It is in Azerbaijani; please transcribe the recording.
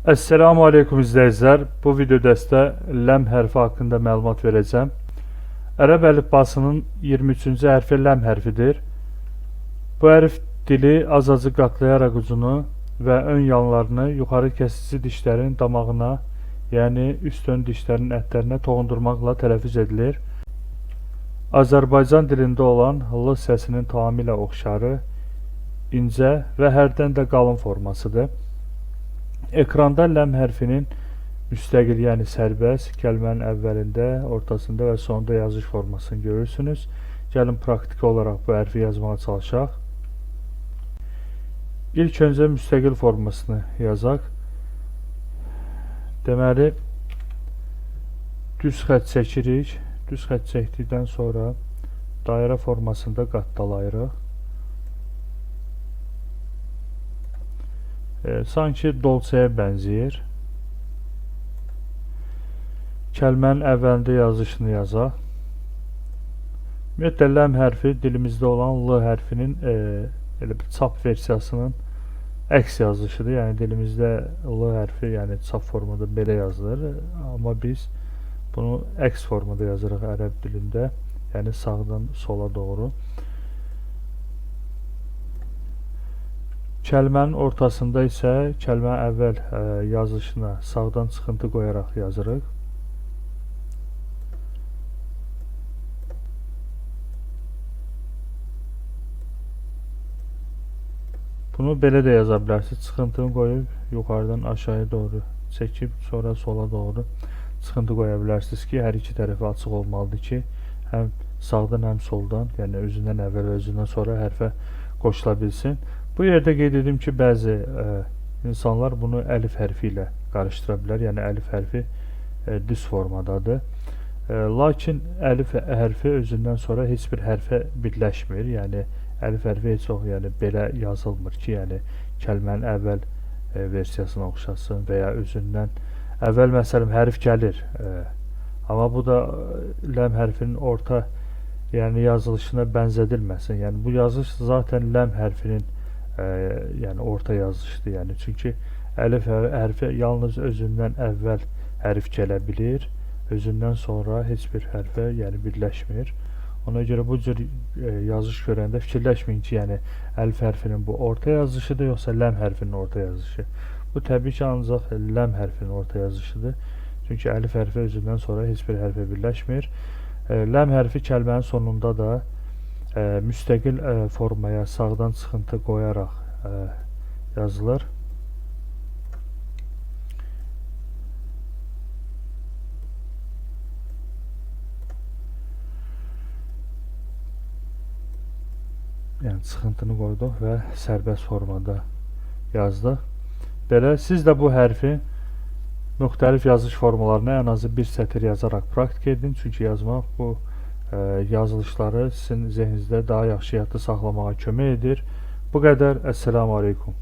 Esselamu Aleyküm izləyicilər. Bu videoda sizə ləm hərfi haqqında məlumat verəcəm. Ərəb əlifbasının 23-cü hərfi ləm hərfidir. Bu hərf dili azacıq qatlayaraq ucunu və ön yanlarını yuxarı kəsici dişlərin damağına, yəni üst ön dişlərin ətlərinə toxundurmaqla tələffüz edilir. Azərbaycan dilində olan l səsinin tamamilə oxşarı, incə və hərdən də qalın formasıdır. Ekranda ləm hərfinin müstəqil, yəni sərbəst kəlmənin əvvəlində, ortasında və sonunda yazış formasını görürsünüz. Gəlin praktiki olaraq bu hərfi yazmağa çalışaq. İlk öncə müstəqil formasını yazaq. Deməli, düz xətt çəkirik. Düz xətt çəkdikdən sonra dairə formasında qatdalayırıq. Sanki dolçaya bənzəyir. Kəlmənin əvvəlində yazışını yazaq. Ümumiyyətlə ləm hərfi dilimizdə olan l hərfinin elə bir çap versiyasının əks yazılışıdır. Yəni dilimizdə l hərfi, yəni çap formada belə yazılır, amma biz bunu əks formada yazırıq ərəb dilində, yəni sağdan sola doğru. Kəlmənin ortasında isə kəlmənin əvvəl yazışına sağdan çıxıntı qoyaraq yazırıq. Bunu belə də yaza bilərsiniz. Çıxıntını qoyub yuxarıdan aşağıya doğru çəkib sonra sola doğru çıxıntı qoya bilərsiniz ki, hər iki tərəfi açıq olmalıdır ki, həm sağdan həm soldan, yəni özündən əvvəl və özündən sonra hərfə qoşula bilsin. Bu yerdə qeyd edim ki, bəzi insanlar bunu əlif hərfi ilə qarışdıra bilər. Yəni əlif hərfi düz formadadır. Lakin əlif hərfi özündən sonra heç bir hərfə birləşmir. Yəni əlif hərfi heç o, yəni belə yazılmır ki, yəni kəlmənin əvvəl versiyasına oxşasın və ya özündən əvvəl məsələn hərf gəlir. Amma bu da ləm hərfinin orta, yəni yazılışına bənzədilməsin. Yəni bu yazış zaten ləm hərfinin yəni orta yazışdır. Yəni çünki əlif hərfi yalnız özündən əvvəl hərf gələ bilir, özündən sonra heç bir hərfə yəni birləşmir. Ona görə bu cür yazış görəndə fikirləşməyin ki, yəni əlif hərfinin bu orta yazışıdır, yoxsa ləm hərfinin orta yazışı. Bu təbii ki, ancaq ləm hərfinin orta yazışıdır. Çünki əlif hərfi özündən sonra heç bir hərfə birləşmir. Ləm hərfi kəlmənin sonunda da müstəqil formaya sağdan çıxıntı qoyaraq yazılır. Yəni çıxıntını qoyduq və sərbəst formada yazdıq. Belə siz də bu hərfi müxtəlif yazış formalarına ən azı bir sətir yazaraq praktik edin. Çünki yazmaq bu yazılışları sizin zehninizdə daha yaxşı yadda saxlamağa kömək edir. Bu qədər. Esselamu Aleyküm.